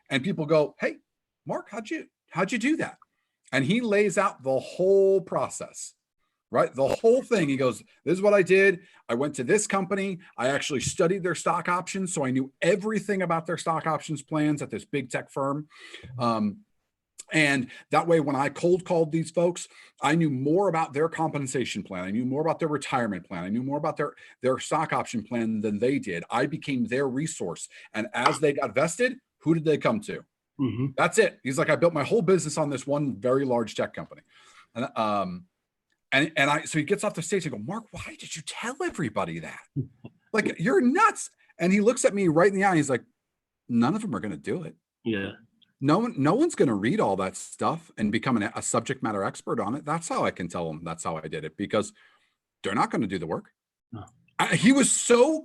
And people go, "Hey, Mark, how'd you do that?" And he lays out the whole process, right? The whole thing. He goes, "This is what I did. I went to this company. I actually studied their stock options. So I knew everything about their stock options plans at this big tech firm. And that way, when I cold called these folks, I knew more about their compensation plan. I knew more about their retirement plan. I knew more about their stock option plan than they did. I became their resource. And as they got vested, who did they come to?" Mm-hmm. That's it. He's like, "I built my whole business on this one very large tech company." So he gets off the stage and go, "Mark, why did you tell everybody that? Like, you're nuts." And he looks at me right in the eye. And he's like, "None of them are going to do it. Yeah. No one's going to read all that stuff and become a subject matter expert on it. That's how I can tell them that's how I did it, because they're not going to do the work." No. He was so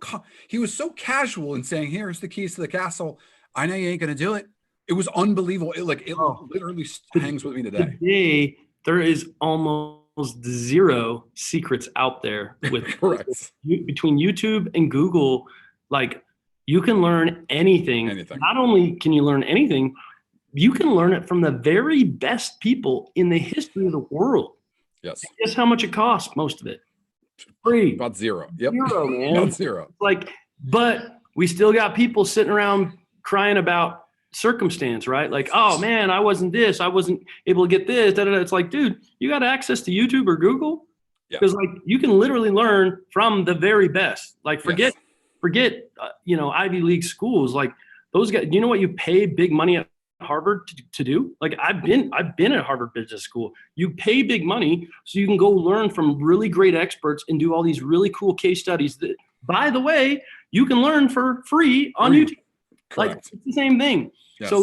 casual in saying, "Here's the keys to the castle. I know you ain't going to do it." It was unbelievable. It literally hangs with me today. Today, there is almost zero secrets out there with Correct. Between YouTube and Google. Like, you can learn anything. Not only can you learn anything, you can learn it from the very best people in the history of the world. Yes. Guess how much it costs? Most of it free. About zero. Yep. Zero, man. About zero. But we still got people sitting around crying about circumstance, right? Like, "Oh man, I wasn't able to get this. It's like, dude, you got access to YouTube or Google, because you can literally learn from the very best. Like, forget Ivy League schools. Like, those guys, you know what you pay big money at Harvard to do? Like, I've been at Harvard Business School. You pay big money so you can go learn from really great experts and do all these really cool case studies that, by the way, you can learn for free on YouTube. Correct. Like, it's the same thing. Yes.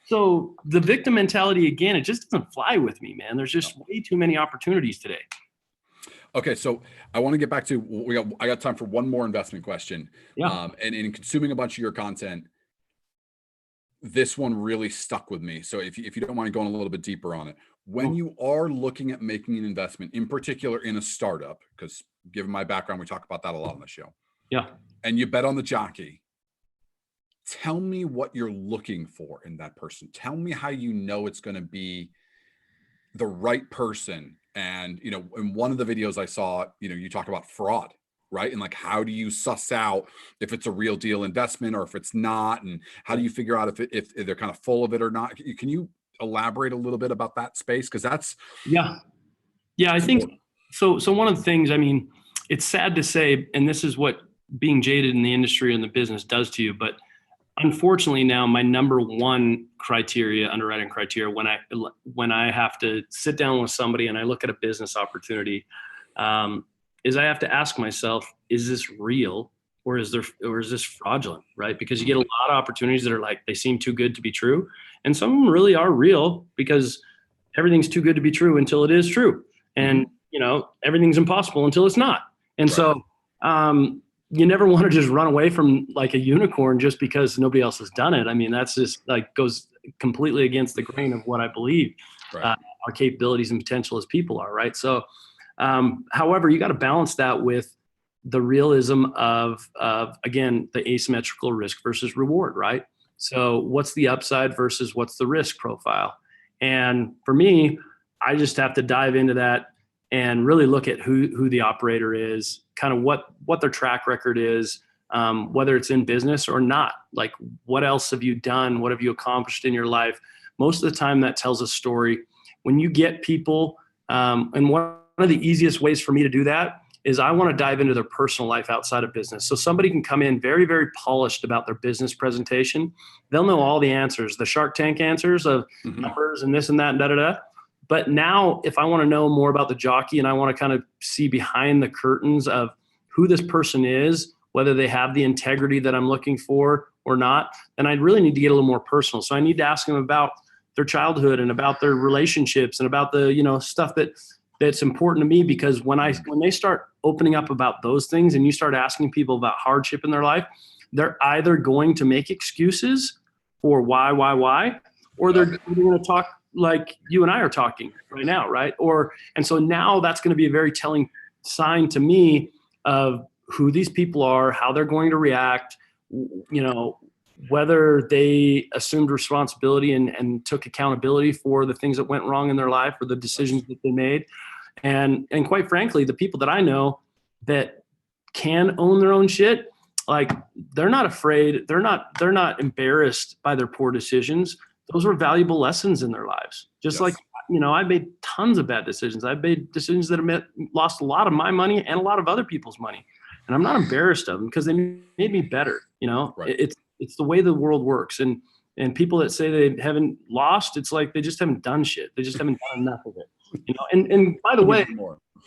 So the victim mentality, again, it just doesn't fly with me, man. There's just way too many opportunities today. Okay, so I want to get back to I got time for one more investment question. Yeah. And in consuming a bunch of your content, this one really stuck with me. So if you don't mind going a little bit deeper on it, when you are looking at making an investment, in particular in a startup, because given my background, we talk about that a lot on the show. Yeah. And you bet on the jockey. Tell me what you're looking for in that person. Tell me how you know it's going to be the right person. And, in one of the videos I saw, you talk about fraud, right? And like, how do you suss out if it's a real deal investment or if it's not? And how do you figure out if they're kind of full of it or not? Can you elaborate a little bit about that space? Because that's... Yeah, I think so. So one of the things, I mean, it's sad to say, and this is what being jaded in the industry and the business does to you, but unfortunately now my number one underwriting criteria, when I have to sit down with somebody and I look at a business opportunity, is I have to ask myself, is this real or is this fraudulent, right? Because you get a lot of opportunities that are like, they seem too good to be true. And some of them really are real because everything's too good to be true until it is true. And, everything's impossible until it's not. And so, you never want to just run away from like a unicorn just because nobody else has done it. I mean, that's just like goes completely against the grain of what I believe our capabilities and potential as people are, right? So, however, you got to balance that with the realism of again, the asymmetrical risk versus reward, right? So what's the upside versus what's the risk profile? And for me, I just have to dive into that and really look at who the operator is, kind of what their track record is, whether it's in business or not. Like, what else have you done? What have you accomplished in your life? Most of the time that tells a story. When you get people, and one of the easiest ways for me to do that is I want to dive into their personal life outside of business. So somebody can come in very, very polished about their business presentation. They'll know all the answers, the Shark Tank answers of numbers and this and that and da-da-da. But now if I want to know more about the jockey and I want to kind of see behind the curtains of who this person is, whether they have the integrity that I'm looking for or not, then I really need to get a little more personal. So I need to ask them about their childhood and about their relationships and about the, stuff that's important to me, because when they start opening up about those things and you start asking people about hardship in their life, they're either going to make excuses for why, or they're going to talk like you and I are talking right now, right? And so now that's going to be a very telling sign to me of who these people are, how they're going to react, whether they assumed responsibility and took accountability for the things that went wrong in their life or the decisions that they made. And quite frankly, the people that I know that can own their own shit, like they're not afraid. They're not embarrassed by their poor decisions. Those were valuable lessons in their lives. Just like, I made tons of bad decisions. I made decisions that have lost a lot of my money and a lot of other people's money. And I'm not embarrassed of them because they made me better. It's the way the world works. And people that say they haven't lost, it's like they just haven't done shit. They just haven't done enough of it. And by the way,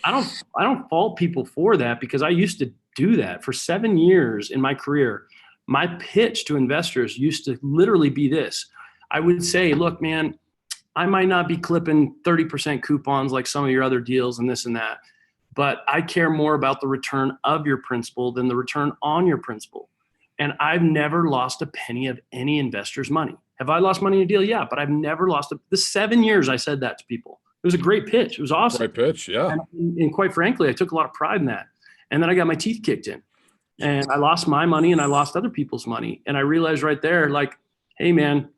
I don't fault people for that, because I used to do that for 7 years in my career. My pitch to investors used to literally be this. I would say, look, man, I might not be clipping 30% coupons like some of your other deals and this and that, but I care more about the return of your principal than the return on your principal. And I've never lost a penny of any investor's money. Have I lost money in a deal? Yeah, but I've never lost the 7 years I said that to people. It was a great pitch. It was awesome. Great pitch, yeah. And quite frankly, I took a lot of pride in that. And then I got my teeth kicked in. And I lost my money and I lost other people's money. And I realized right there, like, hey, man,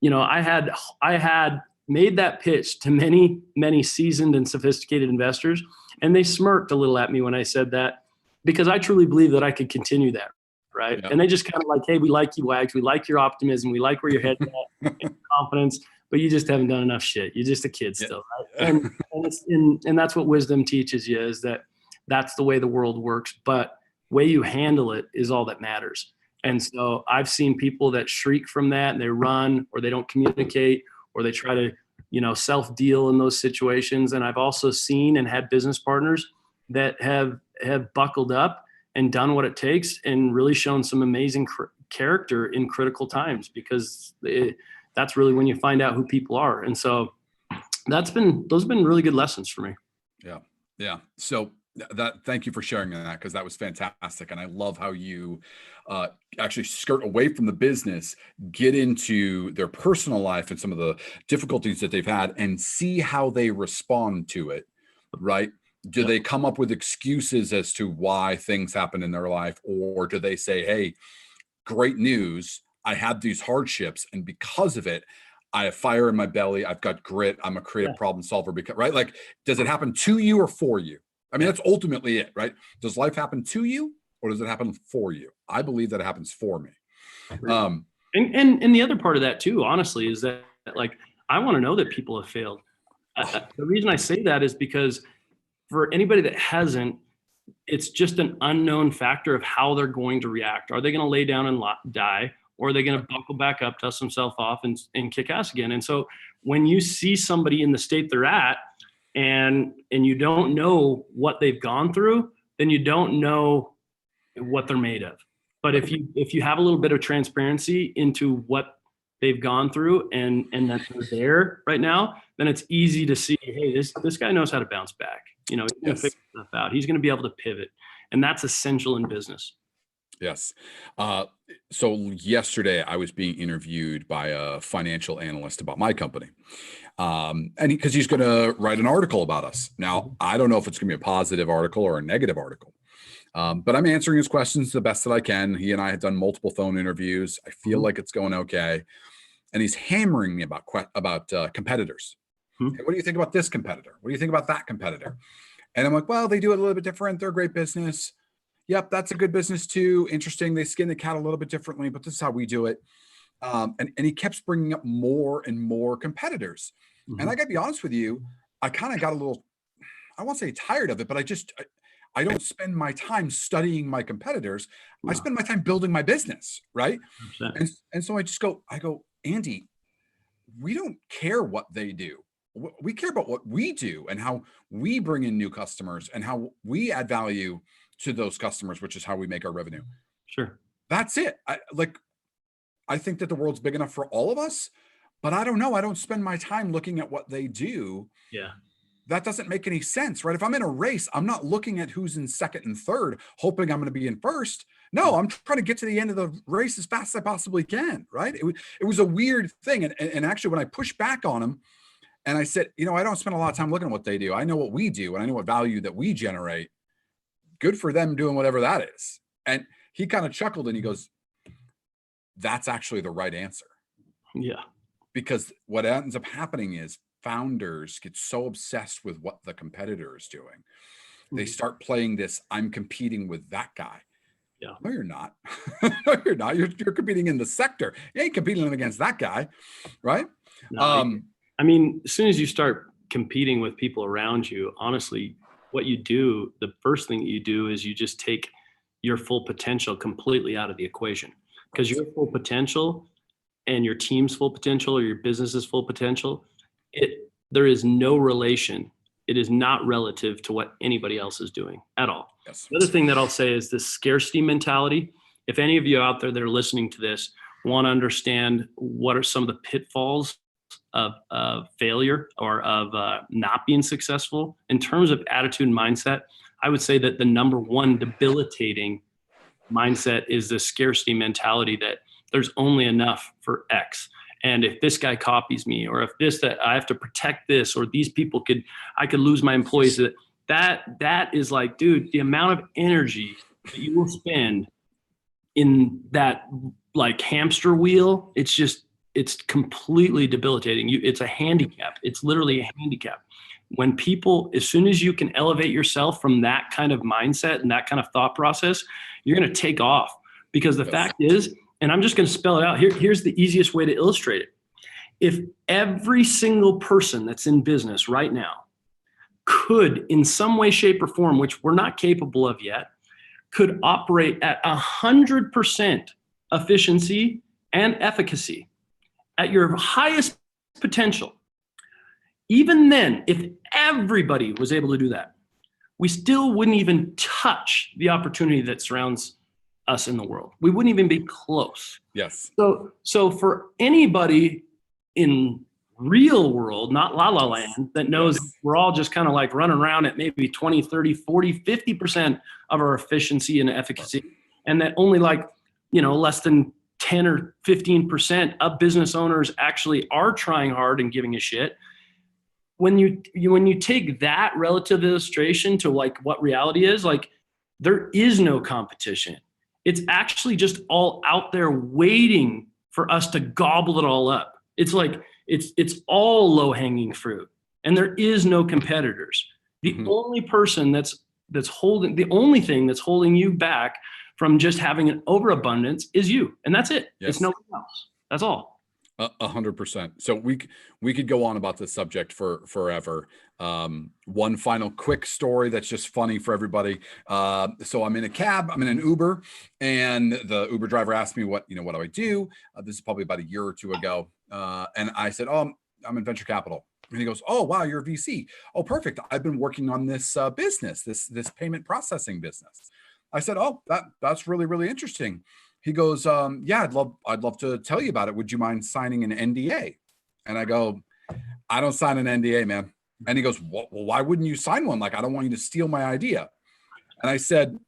I had made that pitch to many, many seasoned and sophisticated investors. And they smirked a little at me when I said that, because I truly believe that I could continue that. Right. Yeah. And they just kind of like, hey, we like you, Wags. We like your optimism. We like where your head's at and confidence, but you just haven't done enough shit. You're just a kid still. Right? And that's what wisdom teaches you, is that's the way the world works. But way you handle it is all that matters. And so I've seen people that shriek from that and they run, or they don't communicate, or they try to, self-deal in those situations. And I've also seen and had business partners that have buckled up and done what it takes and really shown some amazing character in critical times, because that's really when you find out who people are. And so those have been really good lessons for me. Yeah. Yeah. So thank you for sharing that, because that was fantastic. And I love how you actually skirt away from the business, get into their personal life and some of the difficulties that they've had, and see how they respond to it. Right. Do they come up with excuses as to why things happen in their life? Or do they say, hey, great news, I had these hardships, and because of it, I have fire in my belly, I've got grit, I'm a creative problem solver, because, right? Like, does it happen to you or for you? I mean, that's ultimately it, right? Does life happen to you, or does it happen for you? I believe that it happens for me. And the other part of that too, honestly, is that, like, I want to know that people have failed. The reason I say that is because for anybody that hasn't, it's just an unknown factor of how they're going to react. Are they going to lay down and die, or are they going to buckle back up, dust themselves off, and kick ass again? And so when you see somebody in the state they're at, and you don't know what they've gone through, then you don't know what they're made of. But if you have a little bit of transparency into what they've gone through and that they're there right now, then it's easy to see, hey, this guy knows how to bounce back. He's going to figure stuff out. He's going to be able to pivot. And that's essential in business. Yes. So yesterday I was being interviewed by a financial analyst about my company. And because he's going to write an article about us. Now, I don't know if it's going to be a positive article or a negative article. But I'm answering his questions the best that I can. He and I have done multiple phone interviews. I feel like it's going okay. And he's hammering me about competitors. Hey, what do you think about this competitor? What do you think about that competitor? And I'm like, well, they do it a little bit different. They're a great business. Yep, that's a good business too. Interesting. They skin the cat a little bit differently, but this is how we do it. And he kept bringing up more and more competitors. And I got to be honest with you, I kind of got a little, I won't say tired of it, but I don't spend my time studying my competitors. I spend my time building my business, right? And so I go, Andy, we don't care what they do. We care about what we do and how we bring in new customers and how we add value to those customers, which is how we make our revenue. Sure. That's it. I think that the world's big enough for all of us, but I don't know. I don't spend my time looking at what they do. Yeah. That doesn't make any sense, right? If I'm in a race, I'm not looking at who's in second and third, hoping I'm going to be in first. No, I'm trying to get to the end of the race as fast as I possibly can, right? It was a weird thing. And actually, when I pushed back on him and I said, I don't spend a lot of time looking at what they do. I know what we do and I know what value that we generate. Good for them doing whatever that is. And he kind of chuckled and he goes, that's actually the right answer. Yeah. Because what ends up happening is founders get so obsessed with what the competitor is doing. They start playing this, I'm competing with that guy. Yeah. No, you're not. No, you're not. You're competing in the sector. You ain't competing against that guy, right? No, I mean, as soon as you start competing with people around you, honestly, what you do, the first thing that you do is you just take your full potential completely out of the equation. Because your full potential and your team's full potential or your business's full potential, there is no relation. It is not relative to what anybody else is doing at all. Yes. The other thing that I'll say is this scarcity mentality. If any of you out there that are listening to this want to understand what are some of the pitfalls of failure or of not being successful in terms of attitude and mindset, I would say that the number one debilitating mindset is the scarcity mentality that there's only enough for X. And if this guy copies me, or if that I have to protect this, or these people I could lose my employees. That is like, dude, the amount of energy that you will spend in that like hamster wheel, it's completely debilitating. It's a handicap. It's literally a handicap. When people, as soon as you can elevate yourself from that kind of mindset and that kind of thought process, you're going to take off. Because the fact is, and I'm just going to spell it out. Here's the easiest way to illustrate it. If every single person that's in business right now could, in some way, shape, or form, which we're not capable of yet, could operate at 100% efficiency and efficacy at your highest potential, even then, if everybody was able to do that, we still wouldn't even touch the opportunity that surrounds us in the world. We wouldn't even be close. Yes. So for anybody in real world, not la la land, that knows we're all just kind of like running around at maybe 20, 30, 40, 50% of our efficiency and efficacy, and that only less than 10 or 15% of business owners actually are trying hard and giving a shit. When you take that relative illustration to like what reality is, like there is no competition. It's actually just all out there waiting for us to gobble it all up. It's like it's all low hanging fruit, and there is no competitors. The only person the only thing that's holding you back from just having an overabundance is you, and that's it. Yes. It's nobody else. That's all. 100%. So we could go on about this subject for forever. One final quick story that's just funny for everybody. So I'm in a cab, I'm in an Uber, and the Uber driver asked me what do I do? This is probably about a year or two ago. And I said, oh, I'm in venture capital. And he goes, oh, wow, you're a VC. Oh, perfect. I've been working on this business, this payment processing business. I said, oh, that's really, really interesting. He goes, yeah, I'd love to tell you about it. Would you mind signing an NDA? And I go, I don't sign an NDA, man. And he goes, well, why wouldn't you sign one? Like, I don't want you to steal my idea. And I said,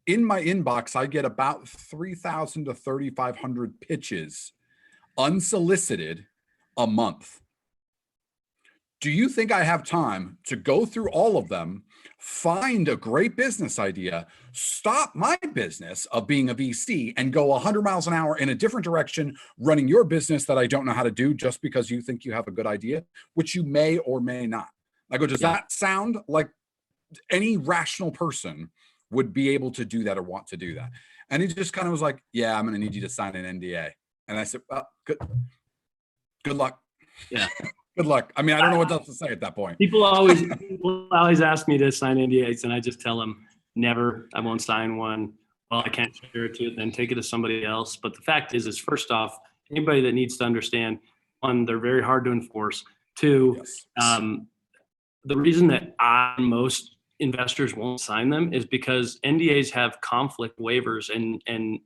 in my inbox, I get about 3,000 to 3,500 pitches unsolicited a month. Do you think I have time to go through all of them, find a great business idea, stop my business of being a VC and go 100 miles an hour in a different direction, running your business that I don't know how to do just because you think you have a good idea, which you may or may not? I go, does that sound like any rational person would be able to do that or want to do that? And he just kind of was like, yeah, I'm going to need you to sign an NDA. And I said, well, good luck. Yeah. Good luck. I mean, I don't know what else to say at that point. People always ask me to sign NDAs, and I just tell them, never, I won't sign one. Well, I can't share it to you, then take it to somebody else. But the fact is first off, anybody that needs to understand, one, they're very hard to enforce. Two, the reason that most investors won't sign them is because NDAs have conflict waivers, and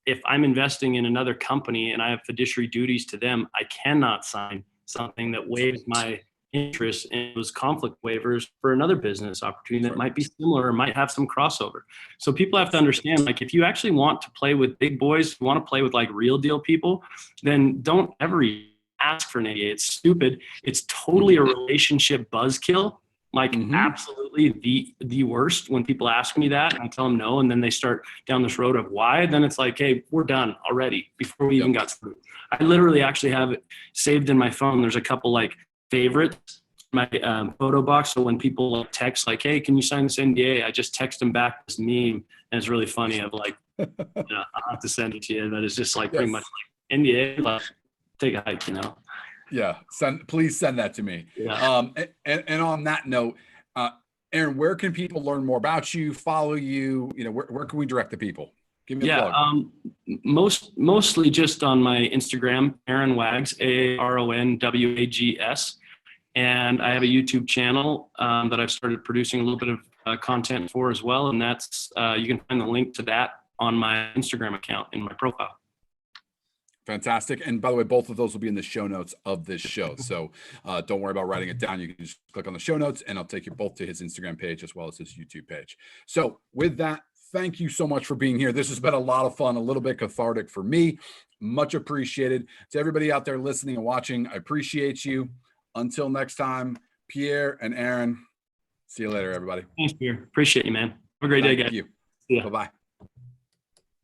if I'm investing in another company and I have fiduciary duties to them, I cannot sign something that waives my interest in those conflict waivers for another business opportunity that might be similar or might have some crossover. So people have to understand, like, if you actually want to play with big boys, you want to play with like real deal people, then don't ever ask for an NDA. It's stupid. It's totally a relationship buzzkill. Like absolutely the worst. When people ask me that and I tell them no, and then they start down this road of why, then it's like, hey, we're done already before we even got started. I literally actually have it saved in my phone. There's a couple like favorites, my photo box. So when people like text like, hey, can you sign this NDA? I just text them back this meme, and it's really funny of like, I'll have to send it to you. That is just like pretty much like NDA, like take a hike, Yeah, please send that to me. Yeah. And on that note, Aaron, where can people learn more about you, follow you? Where can we direct the people? Give me a plug. Mostly just on my Instagram, Aaron Wags, AARONWAGS, and I have a YouTube channel that I've started producing a little bit of content for as well, and that's you can find the link to that on my Instagram account in my profile. Fantastic. And by the way, both of those will be in the show notes of this show. So don't worry about writing it down. You can just click on the show notes and I'll take you both to his Instagram page as well as his YouTube page. So with that, thank you so much for being here. This has been a lot of fun, a little bit cathartic for me. Much appreciated. To everybody out there listening and watching, I appreciate you. Until next time, Pierre and Aaron, see you later, everybody. Thanks, Pierre. Appreciate you, man. Have a great day, guys. Thank you. Yeah. Bye-bye.